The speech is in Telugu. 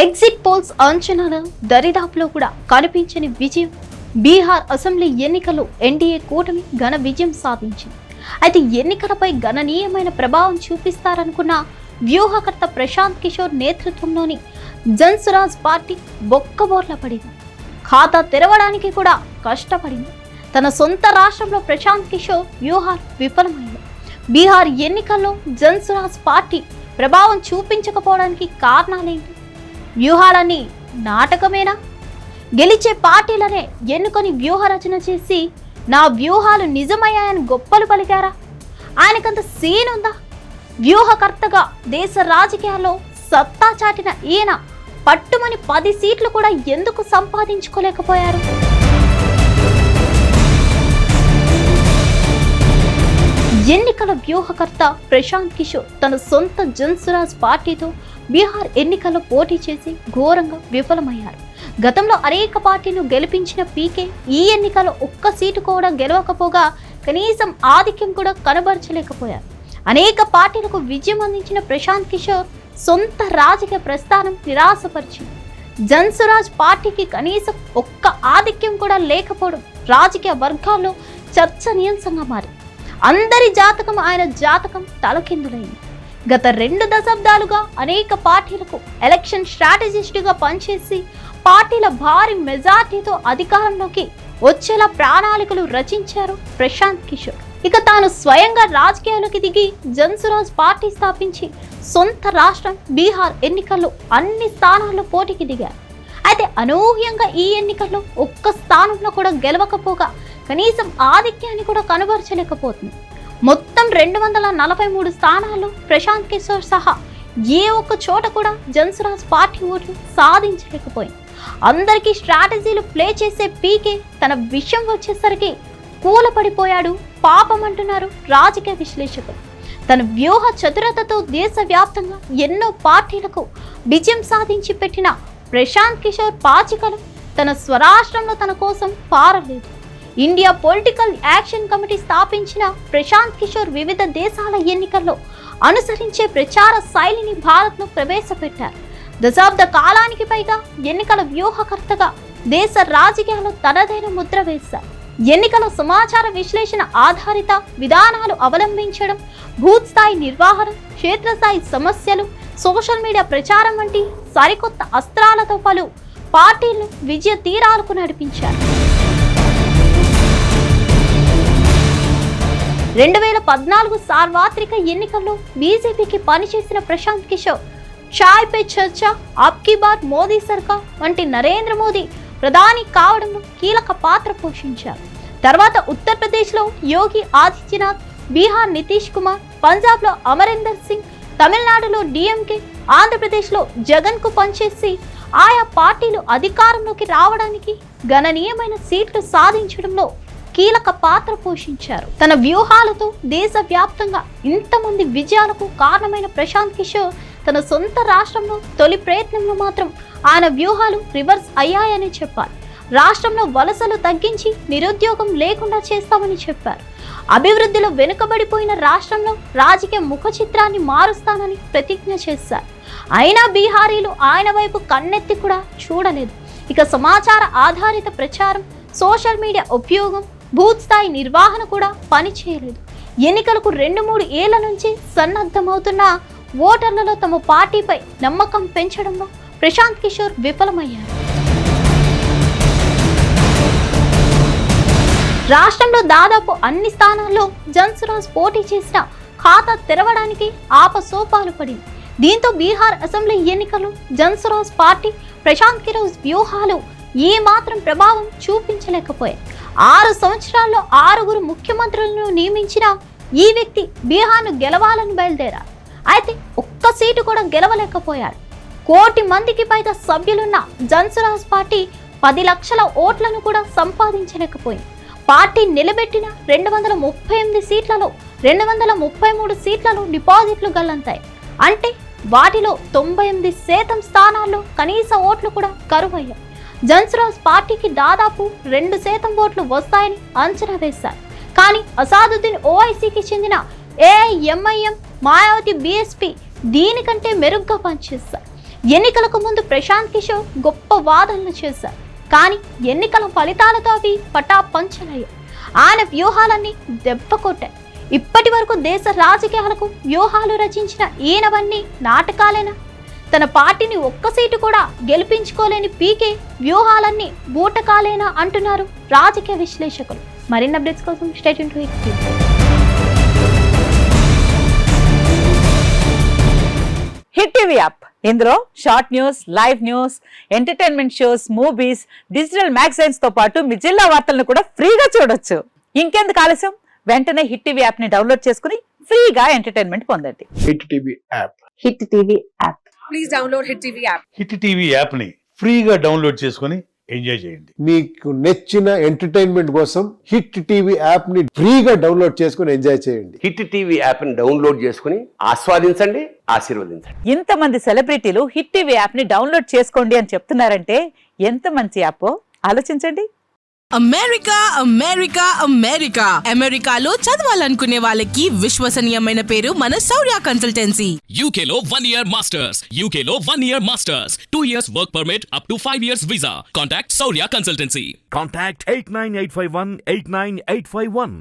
ఎగ్జిట్ పోల్స్ అంచనాల దరిదాపులో కూడా కనిపించని విజయం. బీహార్ అసెంబ్లీ ఎన్నికల్లో ఎన్డీఏ కూటమి ఘన విజయం సాధించింది. అయితే ఎన్నికలపై గణనీయమైన ప్రభావం చూపిస్తారనుకున్న వ్యూహకర్త ప్రశాంత్ కిషోర్ నేతృత్వంలోని జన్స్వరాజ్ పార్టీ బొక్కబోర్ల పడింది. ఖాతా తెరవడానికి కూడా కష్టపడింది. తన సొంత రాష్ట్రంలో ప్రశాంత్ కిషోర్ వ్యూహాలు విఫలమైంది. బీహార్ ఎన్నికల్లో జన్స్వరాజ్ పార్టీ ప్రభావం చూపించకపోవడానికి కారణాలేంటి? వ్యూహాలన్నీ నాటకమేనా? గెలిచే పార్టీలనే ఎన్నుకొని వ్యూహ రచన చేసి నా వ్యూహాలు నిజమయ్యాయని గొప్పలు పలికారా? ఆయనకంత సీన్ ఉందా? వ్యూహకర్తగా దేశ రాజకీయాల్లో సత్తా చాటిన ఈయన పట్టుమని 10 సీట్లు కూడా ఎందుకు సంపాదించుకోలేకపోయారు? ఎన్నికల వ్యూహకర్త ప్రశాంత్ కిషోర్ తన సొంత జన్స్వరాజ్ పార్టీతో బీహార్ ఎన్నికల్లో పోటీ చేసి ఘోరంగా విఫలమయ్యారు. గతంలో అనేక పార్టీలు గెలిపించిన పీకే ఈ ఎన్నికల్లో ఒక్క సీటు కూడా గెలవకపోగా కనీసం ఆధిక్యం కూడా కనబరచలేకపోయారు. అనేక పార్టీలకు విజయం అందించిన ప్రశాంత్ కిషోర్ సొంత రాజకీయ ప్రస్థానం నిరాశపరిచింది. జన్స్వరాజ్ పార్టీకి కనీసం ఒక్క ఆధిక్యం కూడా లేకపోవడం రాజకీయ వర్గాల్లో చర్చనీయాంశంగా మారింది. అందరి జాతకం ఆయన జాతకం తలకిందులైంది. గత 2 దశాబ్దాలుగా అనేక పార్టీలకు ఎలక్షన్ స్ట్రాటజిస్ట్గా పనిచేసి పార్టీల భారీ మెజార్టీతో అధికారంలోకి వచ్చేలా ప్రణాళికలు రచించారు ప్రశాంత్ కిషోర్. ఇక తాను స్వయంగా రాజకీయాల్లోకి దిగి జన్స్వరాజ్ పార్టీ స్థాపించి సొంత రాష్ట్రం బీహార్ ఎన్నికల్లో అన్ని స్థానాల్లో పోటీకి దిగారు. అయితే అనూహ్యంగా ఈ ఎన్నికల్లో ఒక్క స్థానంలో కూడా గెలవకపోగా కనీసం ఆధిక్యాన్ని కూడా కనబరచలేకపోతుంది. మొత్తం 243 స్థానాల్లో ప్రశాంత్ కిషోర్ సహా ఏ ఒక్క చోట కూడా జన్స్వరాజ్ పార్టీ ఓట్లు సాధించలేకపోయింది. అందరికీ స్ట్రాటజీలు ప్లే చేసే పీకే తన విషయం వచ్చేసరికి కూలపడిపోయాడు పాపం అంటున్నారు రాజకీయ విశ్లేషకులు. తన వ్యూహ చతురతతో దేశవ్యాప్తంగా ఎన్నో పార్టీలకు విజయం సాధించి పెట్టిన ప్రశాంత్ కిషోర్ పాచికలు తన స్వరాష్ట్రంలో తన కోసం పారలేదు. ఇండియా పొలిటికల్ యాక్షన్ కమిటీ స్థాపించిన ప్రశాంత్ కిషోర్ వివిధ దేశాల ఎన్నికల్లో అనుసరించే ప్రచార శైలిని భారత్లో ప్రవేశపెట్టారు. దశాబ్ద కాలానికి పైగా ఎన్నికల వ్యూహకర్తగా దేశ రాజకీయాల్లో తనదైన ముద్ర వేశారు. ఎన్నికల సమాచార విశ్లేషణ ఆధారిత విధానాలు అవలంబించడం, బూత్ స్థాయి నిర్వహణ, క్షేత్రస్థాయి సమస్యలు, సోషల్ మీడియా ప్రచారం వంటి సరికొత్త అస్త్రాలతో పలు పార్టీలను విజయ తీరాలకు నడిపించారు. 2014 సార్వత్రిక ఎన్నికల్లో బీజేపీకి పనిచేసిన ప్రశాంత్ కిషోర్ చాయ్ పే చర్చా, అబ్ కీ బార్ మోదీ సర్కార్ వంటి నరేంద్ర మోదీ ప్రధాని కావడంలో కీలక పాత్ర పోషించారు. తర్వాత ఉత్తరప్రదేశ్లో యోగి ఆదిత్యనాథ్, బీహార్ నితీష్ కుమార్, పంజాబ్లో అమరీందర్ సింగ్, తమిళనాడులో డిఎంకే, ఆంధ్రప్రదేశ్లో జగన్ కు పనిచేసి ఆయా పార్టీలు అధికారంలోకి రావడానికి గణనీయమైన సీట్లు సాధించడంలో కీలక పాత్ర పోషించారు. తన వ్యూహాలతో దేశవ్యాప్తంగా ఇంతమంది విజయాలకు కారణమైన ప్రశాంత్ కిషోర్ తన సొంత రాష్ట్రంలో తొలి ప్రయత్నంలో మాత్రం ఆయన వ్యూహాలు రివర్స్ అయ్యాయని చెప్పారు. రాష్ట్రంలో వలసలు తగ్గించి నిరుద్యోగం లేకుండా చేస్తామని చెప్పారు. అభివృద్ధిలో వెనుకబడిపోయిన రాష్ట్రంలో రాజకీయ ముఖ చిత్రాన్ని మారుస్తానని ప్రతిజ్ఞ చేశారు. అయినా బీహారీలు ఆయన వైపు కన్నెత్తి కూడా చూడలేదు. ఇక సమాచార ఆధారిత ప్రచారం, సోషల్ మీడియా ఉపయోగం, బూత్ స్థాయి నిర్వహణ కూడా పనిచేయలేదు. ఎన్నికలకు 2-3 ఏళ్ల నుంచి సన్నద్ధమవుతున్న ఓటర్లలో తమ పార్టీపై నమ్మకం పెంచడంలో ప్రశాంత్ కిషోర్ విఫలమయ్యారు. రాష్ట్రంలో దాదాపు అన్ని స్థానాల్లో జన్స్వరాజ్ పోటీ చేసిన ఖాతా తెరవడానికి ఆపసోపాలు పడింది. దీంతో బీహార్ అసెంబ్లీ ఎన్నికల్లో జన్స్వరాజ్ పార్టీ ప్రశాంత్ కిషోర్ వ్యూహాలు ఏ మాత్రం ప్రభావం చూపించలేకపోయాయి. 6 సంవత్సరాల్లో 6గురు ముఖ్యమంత్రులను నియమించిన ఈ వ్యక్తి బీహార్ను గెలవాలని బయలుదేరారు. అయితే ఒక్క సీటు కూడా గెలవలేకపోయాడు. 1 కోటి మందికి పైగా సభ్యులున్న జన్స్వరాజ్ పార్టీ 10 లక్షల ఓట్లను కూడా సంపాదించలేకపోయింది. పార్టీ నిలబెట్టిన 238 సీట్లలో 233 సీట్లలో డిపాజిట్లు గల్లంతాయి. అంటే వాటిలో 98% స్థానాల్లో కనీస ఓట్లు కూడా కరువయ్యాయి. జన్స్వరాజ్ పార్టీకి దాదాపు 2% ఓట్లు వస్తాయని అంచనా వేశారు. కానీ అసాదుద్దీన్ ఓవైసీకి చెందిన ఏఐఎంఐఎం, మాయావతి బీఎస్పీ దీనికంటే మెరుగ్గా పనిచేశారు. ఎన్నికలకు ముందు ప్రశాంత్ కిషోర్ గొప్ప వాదనలు చేశారు. కానీ ఎన్నికల ఫలితాలతో అవి పటాపంచలయ్యాయి. ఆయన వ్యూహాలన్నీ దెబ్బకొట్టాయి. ఇప్పటి వరకు దేశ రాజకీయాలకు వ్యూహాలు రచించిన ఈయనవన్నీ నాటకాలేనా? తన పార్టీని ఒక్క సీటు కూడా గెలిపించుకోలేని పీకే వ్యూహాలన్నీ బూటకాలేనా అంటున్నారు రాజకీయ విశ్లేషకులు. మరిన్ని అప్డేట్స్ కోసం stay tune to hit TV. Hit TV app, ఇందులో short news, live news, entertainment shows, movies, digital magazines తో పాటు మీ జిల్లా వార్తలను కూడా ఫ్రీగా చూడొచ్చు. ఇంకెందుకు ఆలస్యం, వెంటనే హిట్ టీవీ యాప్ ని డౌన్లోడ్ చేసుకుని ఫ్రీగా ఎంటర్టైన్మెంట్ పొందండి. Hit TV app. Hit TV app. Please download hit TV app. Hit TV app ని ఫ్రీగా డౌన్లోడ్ చేసుకుని ఎంజాయ్ చేయండి. మీకు నచ్చిన ఎంటర్టైన్మెంట్ కోసం హిట్ టీవీ యాప్ ని ఫ్రీగా డౌన్లోడ్ చేసుకుని ఎంజాయ్ చేయండి. హిట్ టీవీ యాప్ ని డౌన్లోడ్ చేసుకుని ఆస్వాదించండి, ఆశీర్వదించండి. ఇంతమంది సెలబ్రిటీలు హిట్ టీవీ యాప్ ని డౌన్లోడ్ చేసుకోండి అని చెప్తున్నారంటే ఎంత మంచి యాప్ ఆలోచించండి. అమెరికా అమెరికా అమెరికా అమెరికాలో చదవాలనుకునే వాళ్ళకి విశ్వసనీయమైన పేరు మన శౌర్య కన్సల్టెన్సీ. UK లో 1 year masters, UK లో 1 year masters, 2 years work permit up to 5 years visa. Contact Saurya Consultancy. Contact 89851 89851.